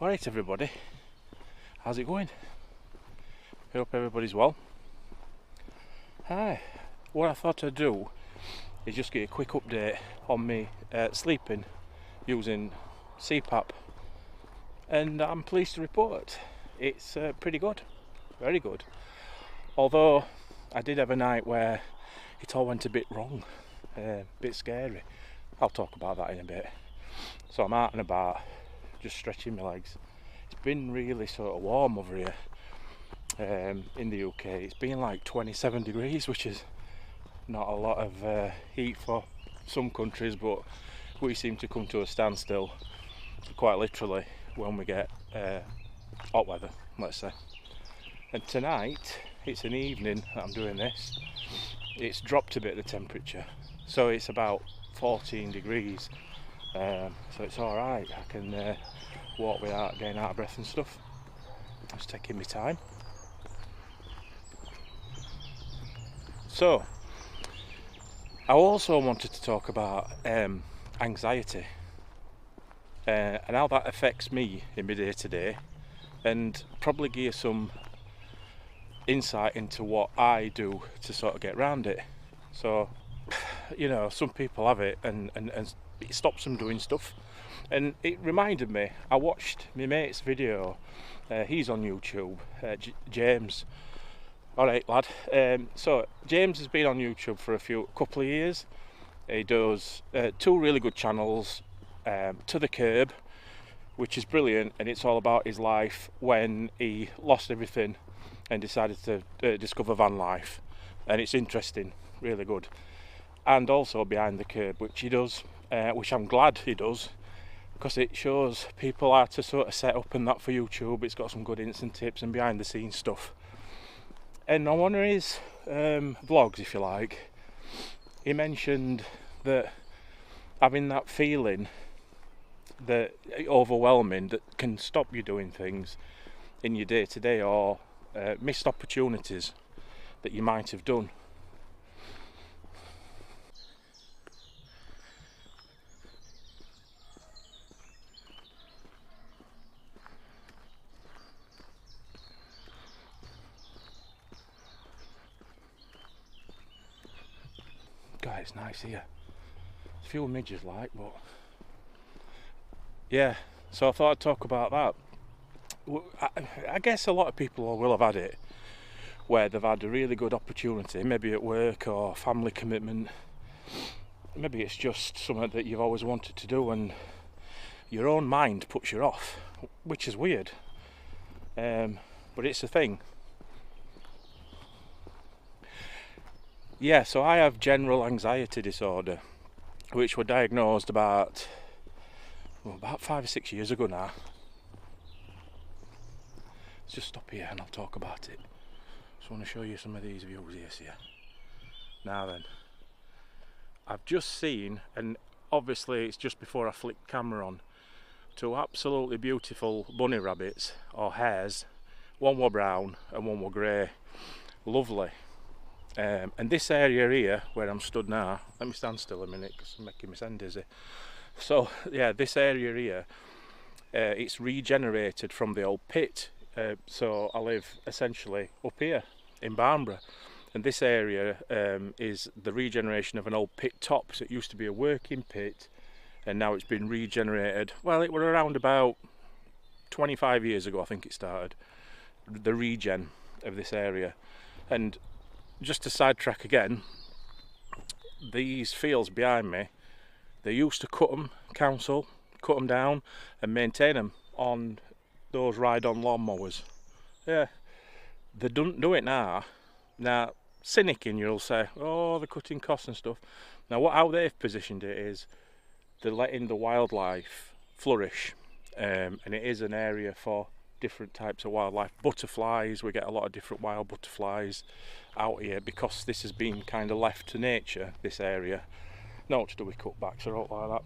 Alright everybody, how's it going? Hope everybody's well. Hi, what I thought I'd do is just get a quick update on me sleeping using CPAP, and I'm pleased to report it's pretty good, very good. Although I did have a night where it all went a bit wrong, a bit scary. I'll talk about that in a bit. So I'm out and about, just stretching my legs. It's been really sort of warm over here in the UK. It's been like 27 degrees, which is not a lot of heat for some countries, but we seem to come to a standstill quite literally when we get hot weather, let's say. And tonight, it's an evening that I'm doing this, it's dropped a bit the temperature, so it's about 14 degrees. So it's alright, I can walk without getting out of breath and stuff. Just taking my time. So, I also wanted to talk about anxiety and how that affects me in my day to day, and probably give you some insight into what I do to sort of get around it. So, you know, some people have it and it stops them doing stuff, and it reminded me, I watched my mate's video, he's on YouTube, James. Alright lad, so James has been on YouTube for a couple of years. He does two really good channels, To the Curb, which is brilliant, and it's all about his life when he lost everything and decided to discover van life, and it's interesting, really good. And also Behind the Curb, which he does, which I'm glad he does, because it shows people how to sort of set up and that for YouTube. It's got some good instant tips and behind the scenes stuff. And on one of his vlogs, if you like, he mentioned that having that feeling, that overwhelming, that can stop you doing things in your day to day, or missed opportunities that you might have done. God, it's nice here. There's a few midges like, but yeah, so I thought I'd talk about that. I guess a lot of people will have had it where they've had a really good opportunity, maybe at work or family commitment. Maybe it's just something that you've always wanted to do and your own mind puts you off, which is weird, but it's a thing. Yeah, so I have general anxiety disorder, which were diagnosed about 5 or 6 years ago now. Let's just stop here and I'll talk about it. Just want to show you some of these views here. Now then, I've just seen, and obviously it's just before I flicked camera on, two absolutely beautiful bunny rabbits, or hares. One were brown and one were grey. Lovely. And this area here where I'm stood now, let me stand still a minute because I'm making me sound dizzy. So yeah, this area here, it's regenerated from the old pit. So I live essentially up here in Barnborough, and this area is the regeneration of an old pit top. So it used to be a working pit, and now it's been regenerated. Well, it were around about 25 years ago, I think it started, the regen of this area. And just to sidetrack again, these fields behind me, they used to council cut them down and maintain them on those ride-on lawnmowers. Yeah, they don't do it now. Now, cynic you'll say, oh, they're cutting costs and stuff. Now, how they've positioned it is they're letting the wildlife flourish, and it is an area for different types of wildlife. Butterflies, we get a lot of different wild butterflies out here because this has been kind of left to nature, this area. Not to do with cutbacks or out like that.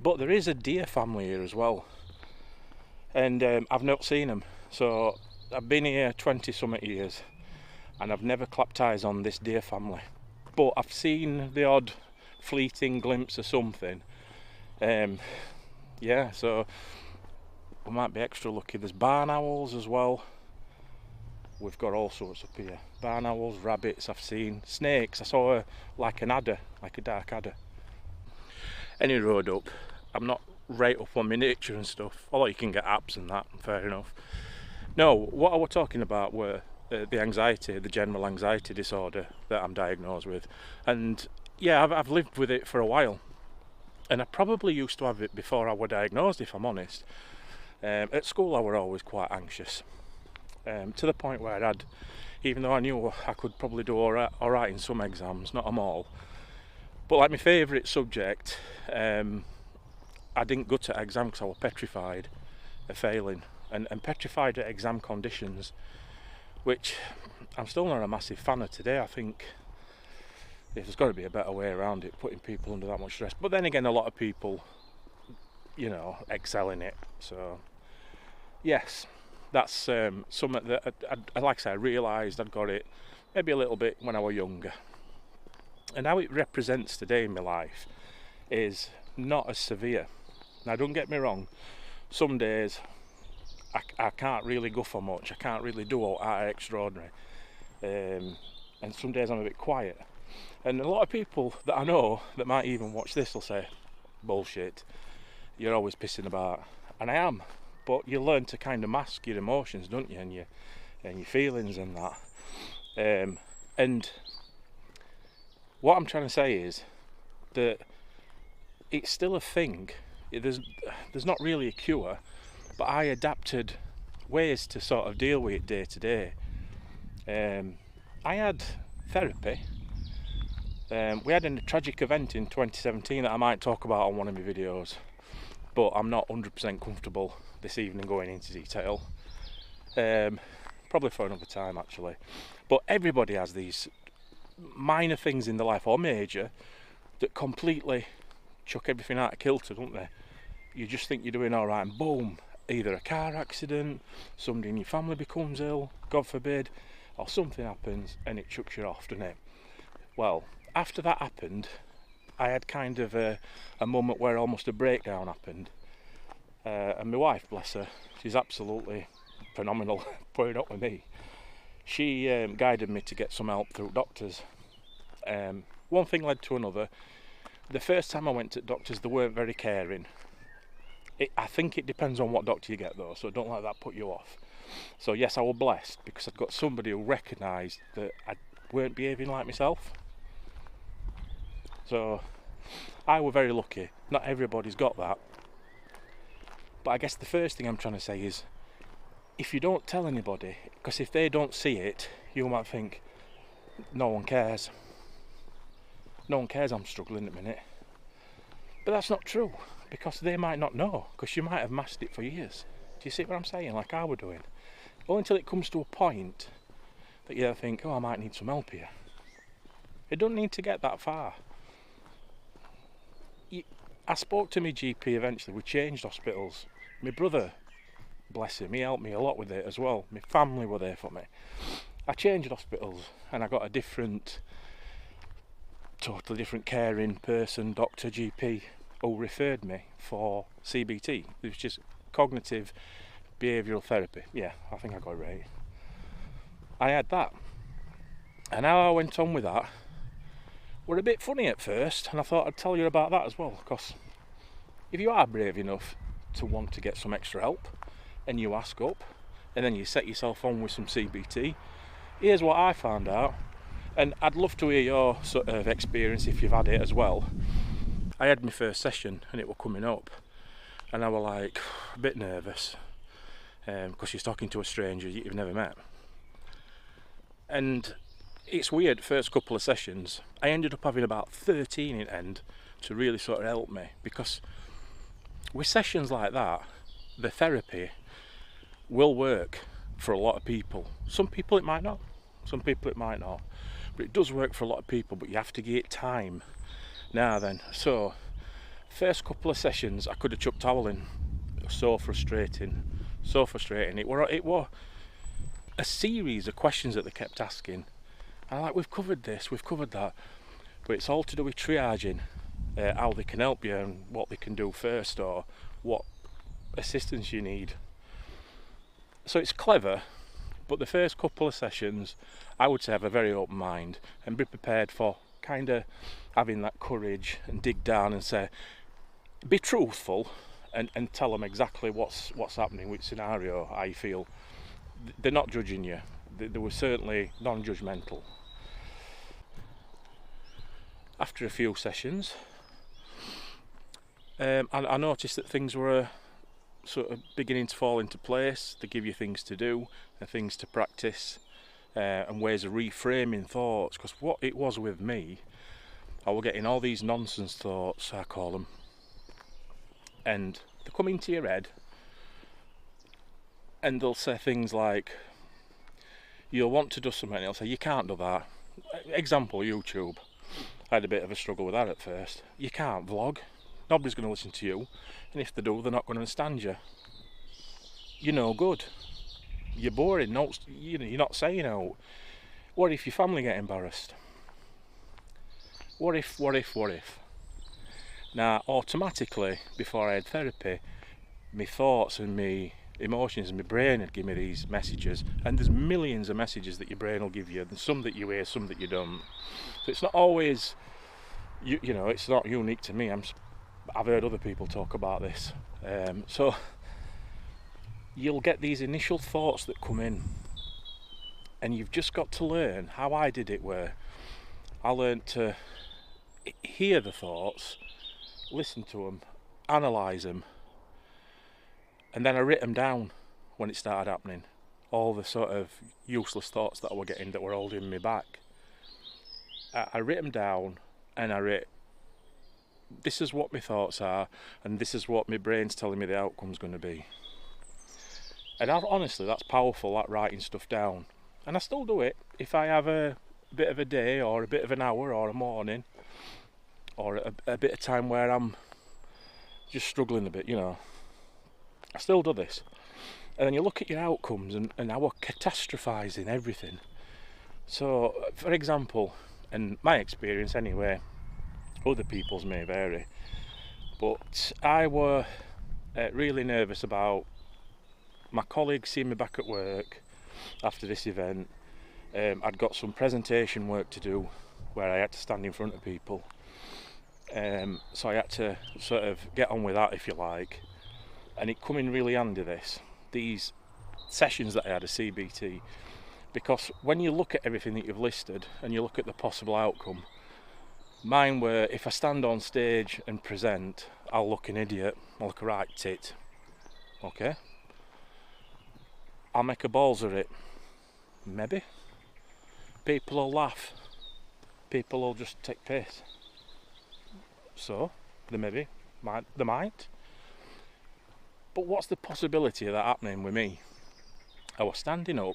But there is a deer family here as well, and I've not seen them. So I've been here 20 something years and I've never clapped eyes on this deer family, but I've seen the odd fleeting glimpse of something. Yeah, so we might be extra lucky. There's barn owls as well. We've got all sorts up here. Barn owls, rabbits I've seen, snakes. I saw like an adder, like a dark adder. Any road up, I'm not right up on my nature and stuff, although you can get apps and that, fair enough. No, what I was talking about were the anxiety, the general anxiety disorder that I'm diagnosed with. And yeah, I've lived with it for a while. And I probably used to have it before I was diagnosed, if I'm honest. At school I were always quite anxious. To the point where I'd, even though I knew I could probably do alright in some exams, not them all, but like my favourite subject, I didn't go to exam because I was petrified of failing, and petrified at exam conditions, which I'm still not a massive fan of today. I think there's got to be a better way around it, putting people under that much stress. But then again, a lot of people, you know, excel in it. So yes, that's something that I like I say, I realised I'd got it maybe a little bit when I was younger. And how it represents today in my life is not as severe. Now don't get me wrong, some days I can't really go for much, I can't really do all that extraordinary, and some days I'm a bit quiet. And a lot of people that I know that might even watch this will say, bullshit, you're always pissing about. And I am, but you learn to kind of mask your emotions, don't you, and your feelings and that. And what I'm trying to say is that it's still a thing. There's not really a cure, but I adapted ways to sort of deal with it day to day. I had therapy. We had a tragic event in 2017 that I might talk about on one of my videos, but I'm not 100% comfortable this evening going into detail. Probably for another time actually. But everybody has these minor things in their life, or major, that completely chuck everything out of kilter, don't they? You just think you're doing alright and boom, either a car accident, somebody in your family becomes ill, God forbid, or something happens and it chucks you off, doesn't it? Well, after that happened, I had kind of a moment where almost a breakdown happened. And my wife, bless her, she's absolutely phenomenal putting up with me. She guided me to get some help through doctors. One thing led to another. The first time I went to doctors, they weren't very caring. I think it depends on what doctor you get though, so don't let that put you off. So yes, I was blessed because I'd got somebody who recognised that I weren't behaving like myself. So I was very lucky. Not everybody's got that. But I guess the first thing I'm trying to say is, if you don't tell anybody, because if they don't see it, you might think, no one cares. No one cares I'm struggling at the minute. But that's not true, because they might not know, because you might have masked it for years. Do you see what I'm saying? Like I was doing. Only until it comes to a point that you think, oh, I might need some help here. It doesn't need to get that far. I spoke to my GP eventually. We changed hospitals. My brother, bless him, he helped me a lot with it as well. My family were there for me. I changed hospitals and I got a totally different caring person, doctor, GP, who referred me for CBT. It was just cognitive behavioural therapy. Yeah, I think I got it right. I had that. And how I went on with that were a bit funny at first, and I thought I'd tell you about that as well, because if you are brave enough to want to get some extra help and you ask up and then you set yourself on with some CBT, here's what I found out, and I'd love to hear your sort of experience if you've had it as well. I had my first session and it was coming up and I was like a bit nervous because you're talking to a stranger you've never met. And it's weird, first couple of sessions I ended up having about 13 in the end to really sort of help me, because with sessions like that the therapy will work for a lot of people. Some people it might not, but it does work for a lot of people, but you have to give it time. Now then, so first couple of sessions I could have chucked towel in. It was so frustrating. It was a series of questions that they kept asking. And I'm like, we've covered this, we've covered that, but it's all to do with triaging, how they can help you and what they can do first, or what assistance you need. So it's clever, but the first couple of sessions I would say have a very open mind and be prepared for kind of having that courage and dig down and say, be truthful and tell them exactly what's happening, which scenario, how you feel. They're not judging you. They were certainly non-judgmental. After a few sessions, I noticed that things were sort of beginning to fall into place. They give you things to do and things to practice, and ways of reframing thoughts, because what it was with me, I was getting all these nonsense thoughts, I call them, and they come into your head and they'll say things like, you'll want to do something, and they'll say, you can't do that. Example, YouTube. I had a bit of a struggle with that at first. You can't vlog, nobody's going to listen to you, and if they do, they're not going to understand you. You're no good, you're boring, no, you're not saying out. What if your family get embarrassed? What if? Now, automatically, before I had therapy, my thoughts and my emotions and my brain would give me these messages, and there's millions of messages that your brain will give you. There's some that you hear, some that you don't. So it's not always, you know, it's not unique to me. I've heard other people talk about this. So you'll get these initial thoughts that come in, and you've just got to learn how I did it, where I learned to hear the thoughts, listen to them, analyse them, and then I wrote them down when it started happening. All the sort of useless thoughts that I were getting that were holding me back. I wrote them down, and I wrote, this is what my thoughts are, and this is what my brain's telling me the outcome's going to be. And honestly, that's powerful, that writing stuff down. And I still do it if I have a bit of a day, or a bit of an hour, or a morning, or a bit of time where I'm just struggling a bit, you know. I still do this. And then you look at your outcomes, and how we're catastrophising everything. So, for example, and my experience anyway, other people's may vary, but I were really nervous about my colleagues seeing me back at work after this event. I'd got some presentation work to do where I had to stand in front of people, so I had to sort of get on with that, if you like. And it come in really handy, these sessions that I had, a CBT, because when you look at everything that you've listed and you look at the possible outcome, mine were, if I stand on stage and present, I'll look an idiot, I'll look a right tit, okay? I'll make a balls of it, maybe. People will laugh, people will just take piss. So, they might. But what's the possibility of that happening with me? I was standing up,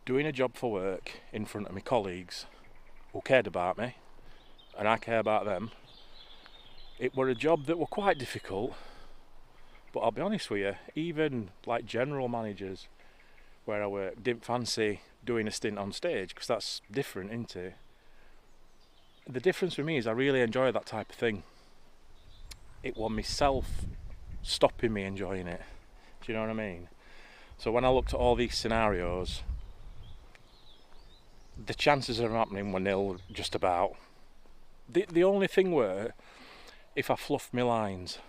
doing a job for work in front of my colleagues who cared about me, and I care about them. It were a job that were quite difficult, but I'll be honest with you, even like general managers where I work didn't fancy doing a stint on stage, because that's different, isn't it? The difference for me is I really enjoy that type of thing. It was myself stopping me enjoying it. Do you know what I mean? So when I looked at all these scenarios, the chances of them happening were nil, just about. The only thing were if I fluffed my lines,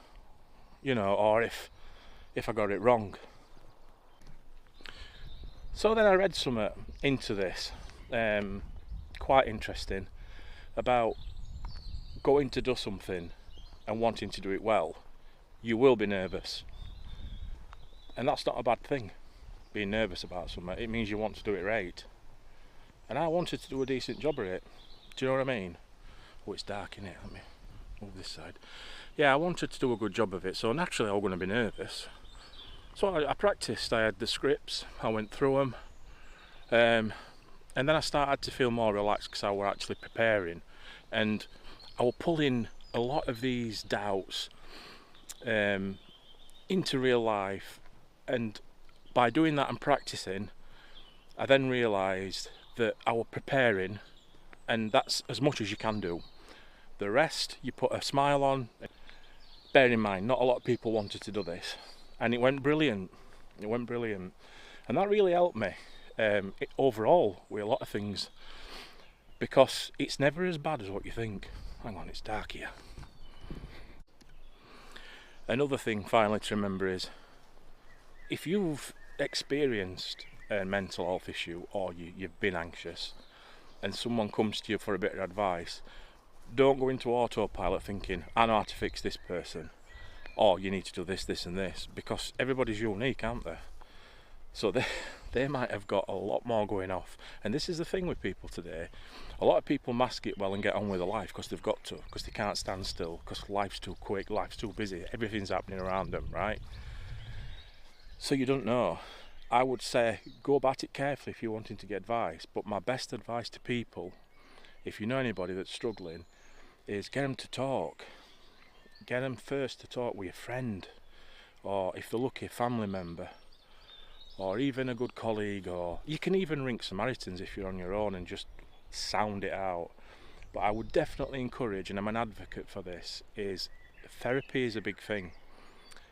you know, or if I got it wrong. So then I read something into this, quite interesting, about going to do something and wanting to do it well. You will be nervous, and that's not a bad thing, being nervous about something. It means you want to do it right, and I wanted to do a decent job of it. Do you know what I mean? Oh, it's dark in here, let me move this side. Yeah, I wanted to do a good job of it, so naturally I was going to be nervous. So I practiced, I had the scripts, I went through them, and then I started to feel more relaxed because I was actually preparing, and I was pulling a lot of these doubts into real life. And by doing that and practicing, I then realised that I was preparing, and that's as much as you can do. The rest, you put a smile on. Bear in mind, not a lot of people wanted to do this. and it went brilliant. And that really helped me overall with a lot of things, because it's never as bad as what you think. Hang on, it's dark here. Another thing finally to remember is, if you've experienced a mental health issue, or you've been anxious, and someone comes to you for a bit of advice, don't go into autopilot thinking, I know how to fix this person, or you need to do this, this and this, because everybody's unique, aren't they? So they might have got a lot more going off. And this is the thing with people today. A lot of people mask it well and get on with their life because they've got to, because they can't stand still, because life's too quick, life's too busy, everything's happening around them, right? So you don't know. I would say go about it carefully if you're wanting to get advice, but my best advice to people, if you know anybody that's struggling, is get them to talk. Get them first to talk with a friend, or if they're lucky, a family member, or even a good colleague, or you can even ring Samaritans if you're on your own and just sound it out. But I would definitely encourage, and I'm an advocate for this, is therapy is a big thing.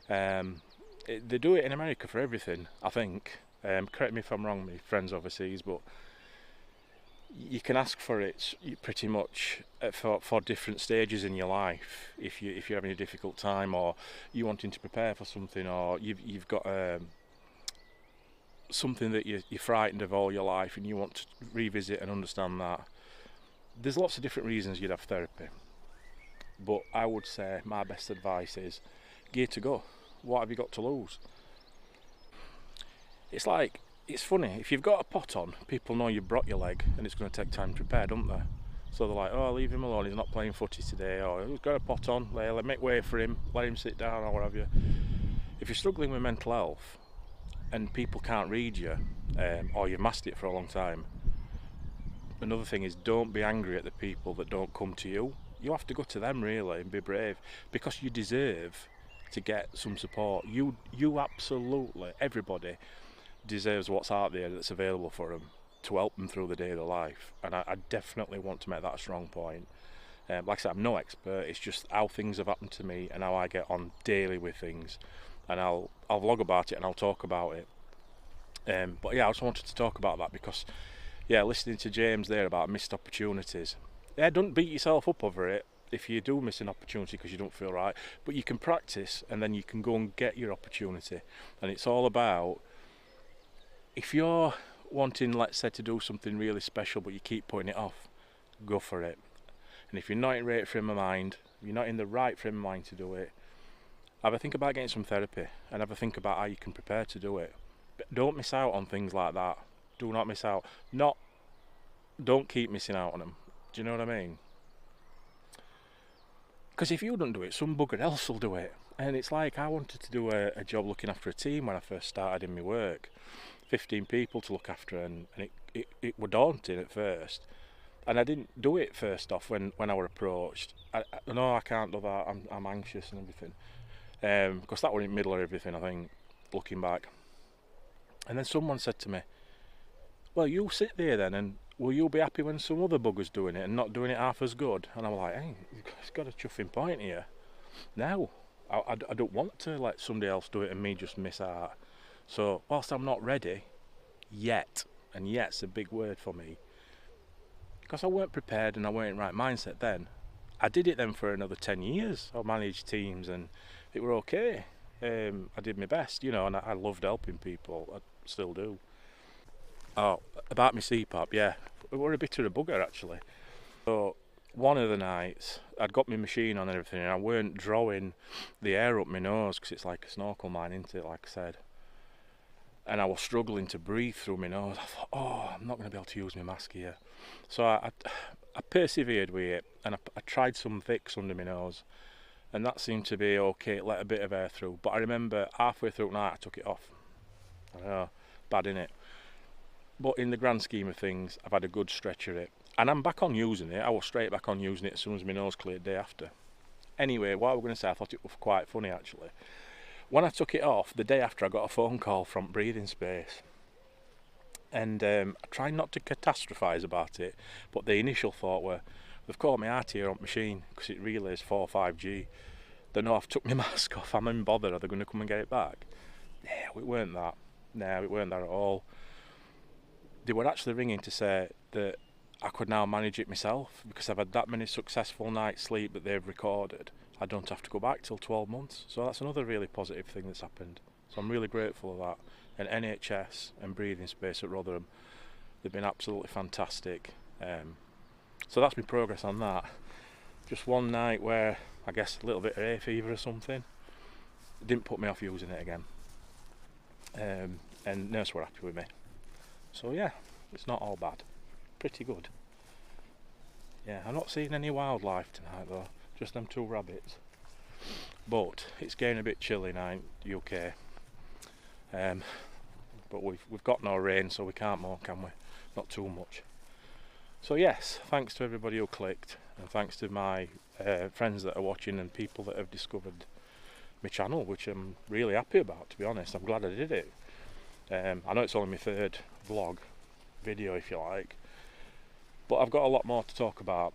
They do it in America for everything, I think. Correct me if I'm wrong, my friends overseas, but you can ask for it pretty much for different stages in your life. If you're having a difficult time, or you're wanting to prepare for something, or you've got something that you're frightened of all your life and you want to revisit and understand that. There's lots of different reasons you'd have therapy, but I would say my best advice is gear to go. What have you got to lose? It's funny, if you've got a pot on, people know you've brought your leg and it's going to take time to prepare, don't they? So they're like, oh, leave him alone, he's not playing footy today, or he's got a pot on, make way for him, let him sit down, or what have you. If you're struggling with mental health and people can't read you, or you've masked it for a long time, another thing is, don't be angry at the people that don't come to you. You have to go to them really and be brave, because you deserve to get some support. You absolutely, everybody deserves what's out there that's available for them to help them through the day of their life. And I definitely want to make that a strong point. Like I said, I'm no expert, it's just how things have happened to me and how I get on daily with things, and I'll vlog about it and I'll talk about it. But yeah, I just wanted to talk about that because, yeah, listening to James there about missed opportunities, yeah, don't beat yourself up over it if you do miss an opportunity because you don't feel right, but you can practice and then you can go and get your opportunity. And it's all about, if you're wanting, let's say, to do something really special but you keep putting it off, go for it. And if you're not in the right frame of mind, you're not in the right frame of mind to do it, have a think about getting some therapy and have a think about how you can prepare to do it. But don't miss out on things like that. Do not miss out. Don't keep missing out on them. Do you know what I mean? Because if you don't do it, some bugger else will do it. And it's like, I wanted to do a job looking after a team when I first started in my work. 15 people to look after, and it were daunting at first. And I didn't do it first off when I were approached. No, I can't do that, I'm anxious and everything. Because that were in the middle of everything, I think, looking back. And then someone said to me, well, you sit there then, and will you be happy when some other bugger's doing it and not doing it half as good? And I was like, hey, it's got a chuffing point here. No, I don't want to let somebody else do it and me just miss out. So whilst I'm not ready yet, and yet's a big word for me, because I weren't prepared and I weren't in the right mindset then, I did it then for another 10 years. I managed teams and it were okay. I did my best, and I loved helping people. I still do. Oh, about my CPAP, yeah, it were a bit of a bugger actually. So one of the nights I'd got my machine on and everything, and I weren't drawing the air up my nose because it's like a snorkel mine, isn't it, like I said. And I was struggling to breathe through my nose. I thought, oh, I'm not going to be able to use my mask here. So I persevered with it, and I tried some Vicks under my nose, and that seemed to be okay, let a bit of air through. But I remember halfway through the night I took it off. I know, bad innit? But in the grand scheme of things, I've had a good stretch of it. And I'm back on using it. I was straight back on using it as soon as my nose cleared the day after. Anyway, what I was going to say, I thought it was quite funny actually. When I took it off, the day after I got a phone call from Breathing Space. And I tried not to catastrophise about it, but the initial thought were, they've caught me out here on machine because it relays 4 or 5G. they know I've took my mask off, I'm in bother, are they going to come and get it back? No, it weren't that. No, it weren't that at all. They were actually ringing to say that I could now manage it myself because I've had that many successful nights sleep that they've recorded. I don't have to go back till 12 months. So that's another really positive thing that's happened. So I'm really grateful of that. And NHS and Breathing Space at Rotherham, they've been absolutely fantastic. So that's my progress on that. Just one night where I guess a little bit of hay fever or something. It didn't put me off using it again. And nurse were happy with me. So yeah, it's not all bad. Pretty good. Yeah, I'm not seeing any wildlife tonight though, just them 2 rabbits. But it's getting a bit chilly now in the UK. But we've got no rain, so we can't mow, can we? Not too much. So yes, thanks to everybody who clicked, and thanks to my friends that are watching and people that have discovered my channel, which I'm really happy about, to be honest. I'm glad I did it. I know it's only my 3rd vlog video, if you like, but I've got a lot more to talk about.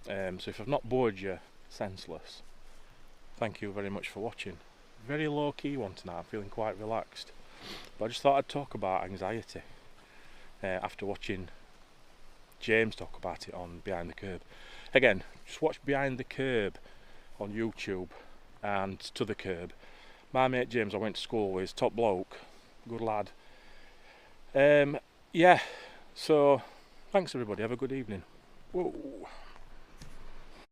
So if I've not bored you senseless, thank you very much for watching. Very low key one tonight, I'm feeling quite relaxed. But I just thought I'd talk about anxiety after watching James talk about it on Behind the Curb. Again, just watch Behind the Curb on YouTube and To the Curb. My mate James I went to school with, top bloke, good lad. Yeah, so thanks everybody, have a good evening. Whoa.